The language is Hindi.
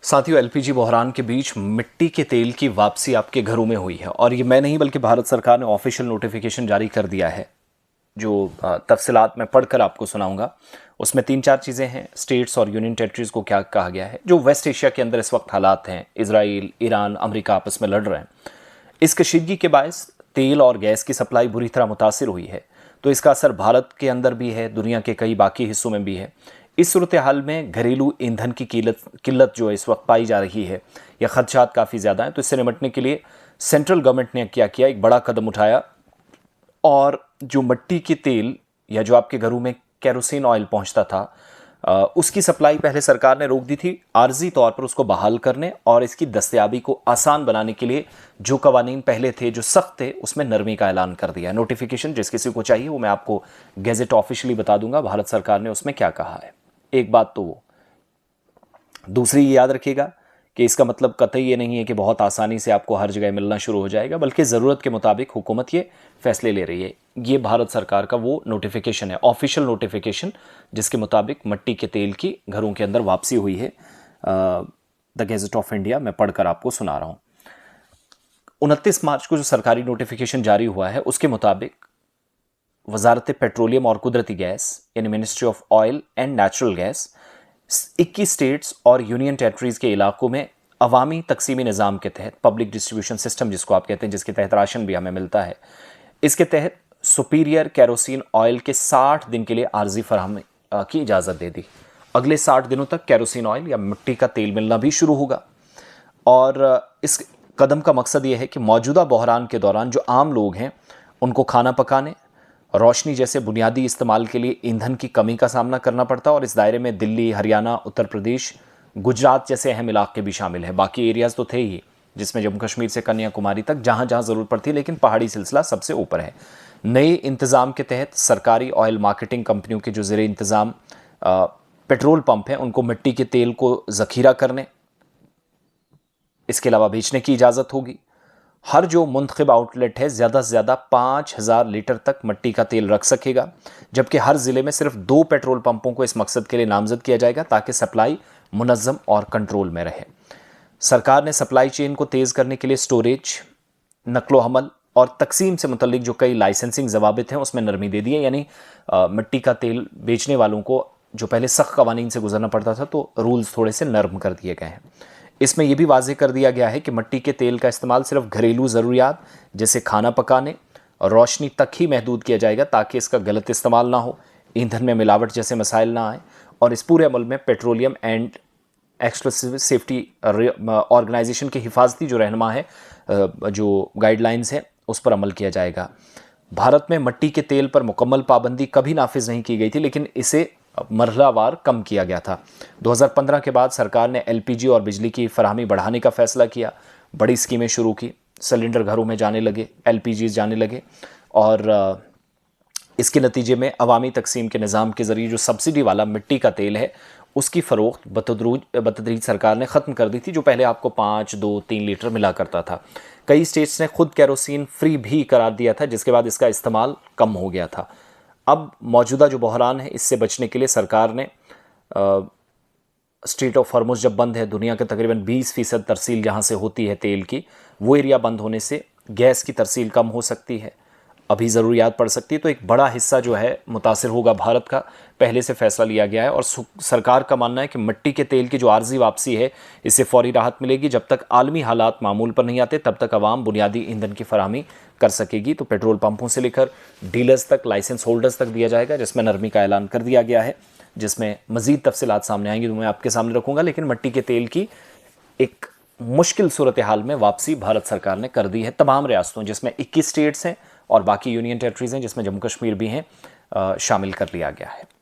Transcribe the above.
साथियों, एलपीजी बहरान के बीच मिट्टी के तेल की वापसी आपके घरों में हुई है और ये मैं नहीं बल्कि भारत सरकार ने ऑफिशियल नोटिफिकेशन जारी कर दिया है। जो तफसीलात मैं पढ़कर आपको सुनाऊंगा उसमें 3-4 चीज़ें हैं। स्टेट्स और यूनियन टेरिटरीज को क्या कहा गया है, जो वेस्ट एशिया के अंदर इस वक्त हालात हैं, इजराइल, ईरान, अमेरिका आपस में लड़ रहे हैं, इस कशीदगी के बायस तेल और गैस की सप्लाई बुरी तरह मुतासिर हुई है। तो इसका असर भारत के अंदर भी है, दुनिया के कई बाकी हिस्सों में भी है। इस सूरत हाल में घरेलू ईंधन की किल्लत जो इस वक्त पाई जा रही है या खदशात काफ़ी ज़्यादा हैं। तो इससे निपटने के लिए सेंट्रल गवर्नमेंट ने क्या किया, एक बड़ा कदम उठाया और जो मिट्टी के तेल या जो आपके घरों में केरोसिन ऑयल पहुंचता था उसकी सप्लाई पहले सरकार ने रोक दी थी। आर्जी तौर पर उसको बहाल करने और इसकी दस्तयाबी को आसान बनाने के लिए जो कवानीन पहले थे, जो सख्त थे, उसमें नरमी का ऐलान कर दिया। नोटिफिकेशन जिस किसी को चाहिए वो मैं आपको गैजेट ऑफिशियली बता दूंगा भारत सरकार ने उसमें क्या कहा है। एक बात तो वो, दूसरी ये याद रखिएगा कि इसका मतलब कतई ये नहीं है कि बहुत आसानी से आपको हर जगह मिलना शुरू हो जाएगा, बल्कि ज़रूरत के मुताबिक हुकूमत ये फैसले ले रही है। ये भारत सरकार का वो नोटिफिकेशन है, ऑफिशियल नोटिफिकेशन, जिसके मुताबिक मिट्टी के तेल की घरों के अंदर वापसी हुई है। द गैजेट ऑफ इंडिया मैं पढ़कर आपको सुना रहा हूँ। 29 मार्च को जो सरकारी नोटिफिकेशन जारी हुआ है उसके मुताबिक वजारत पेट्रोलियम और कुदरती गैस यानी ministry of oil and natural gas 21 states और यूनियन टेरिटरीज के इलाकों में अवामी तकसीमी निज़ाम के तहत, पब्लिक डिस्ट्रीब्यूशन सिस्टम जिसको आप कहते हैं, जिसके तहत राशन भी हमें मिलता है, इसके तहत सुपीरियर केरोसिन ऑयल के 60 दिन के लिए आर्जी फराहमी की इजाज़त दे दी। अगले 60 दिनों तक केरोसिन ऑयल या मिट्टी का तेल मिलना भी शुरू होगा। और इस कदम का मकसद ये है कि मौजूदा बहरान के दौरान जो आम लोग हैं उनको खाना पकाने, रोशनी जैसे बुनियादी इस्तेमाल के लिए ईंधन की कमी का सामना करना पड़ता है। और इस दायरे में दिल्ली, हरियाणा, उत्तर प्रदेश, गुजरात जैसे अहम इलाके भी शामिल हैं। बाकी एरियाज़ तो थे ही, जिसमें जम्मू कश्मीर से कन्याकुमारी तक जहाँ जहाँ ज़रूरत पड़ती है, लेकिन पहाड़ी सिलसिला सबसे ऊपर है। नए इंतज़ाम के तहत सरकारी ऑयल मार्केटिंग कंपनियों के जो ज़ेरे इंतज़ाम पेट्रोल पंप हैं उनको मिट्टी के तेल को ज़ख़ीरा करने, इसके अलावा बेचने की इजाज़त होगी। हर जो मुंतखब आउटलेट है ज़्यादा से ज़्यादा 5000 लीटर तक मिट्टी का तेल रख सकेगा, जबकि हर ज़िले में सिर्फ 2 पेट्रोल पंपों को इस मकसद के लिए नामजद किया जाएगा ताकि सप्लाई मुनज़्ज़म और कंट्रोल में रहे। सरकार ने सप्लाई चेन को तेज़ करने के लिए स्टोरेज, नकलो हमल और तकसीम से मुतल्लिक जो कई लाइसेंसिंग ज़वाबित हैं उसमें नरमी दे दी है। यानी मिट्टी का तेल बेचने वालों को जो पहले सख्त कवानीन से गुजरना पड़ता था, तो रूल्स थोड़े से नरम कर दिए गए हैं। इसमें यह भी वाज़ेह कर दिया गया है कि मिट्टी के तेल का इस्तेमाल सिर्फ घरेलू ज़रूरियात जैसे खाना पकाने और रोशनी तक ही महदूद किया जाएगा ताकि इसका गलत इस्तेमाल ना हो, ईंधन में मिलावट जैसे मसाइल ना आए। और इस पूरे अमल में petroleum and explosive safety organization की हिफाजती जो रहनुमा है, जो गाइडलाइंस है, उस पर अमल किया जाएगा। भारत में मिट्टी के तेल पर मुकम्मल पाबंदी कभी नाफिज नहीं की गई थी, लेकिन इसे मरहलावार कम किया गया था। 2015 के बाद सरकार ने एलपीजी और बिजली की फराहमी बढ़ाने का फैसला किया, बड़ी स्कीमें शुरू की, सिलेंडर घरों में जाने लगे, एलपीजी जाने लगे और इसके नतीजे में अवामी तकसीम के निज़ाम के ज़रिए जो सब्सिडी वाला मिट्टी का तेल है उसकी फ़रोख्त बतदरीज सरकार ने ख़त्म कर दी थी, जो पहले आपको 5, 2, 3 लीटर मिला करता था। कई स्टेट्स ने खुद केरोसिन फ्री भी करार दिया था, जिसके बाद इसका इस्तेमाल कम हो गया था। अब मौजूदा जो बहरान है इससे बचने के लिए सरकार ने स्ट्रेट ऑफ हॉर्मुज़ जब बंद है, दुनिया के तकरीबन 20% तरसील जहाँ से होती है तेल की, वो एरिया बंद होने से गैस की तरसील कम हो सकती है, अभी ज़रूरियात पड़ सकती है। तो एक बड़ा हिस्सा जो है मुतासिर होगा भारत का, पहले से फ़ैसला लिया गया है। और सरकार का मानना है कि मिट्टी के तेल की जो आर्जी वापसी है इससे फौरी राहत मिलेगी। जब तक आलमी हालात मामूल पर नहीं आते तब तक आवाम बुनियादी ईंधन की फराहमी कर सकेगी। तो पेट्रोल पंपों से लेकर डीलर्स तक, लाइसेंस होल्डर्स तक दिया जाएगा, जिसमें नरमी का ऐलान कर दिया गया है, जिसमें मज़ीद तफसीलात सामने आएंगी तो मैं आपके सामने रखूँगा। लेकिन मिट्टी के तेल की एक मुश्किल सूरत हाल में वापसी भारत सरकार ने कर दी है तमाम रियासतों, जिसमें 21 स्टेट्स हैं और बाकी यूनियन टेरिटरीज़ हैं, जिसमें जम्मू कश्मीर भी हैं, शामिल कर लिया गया है।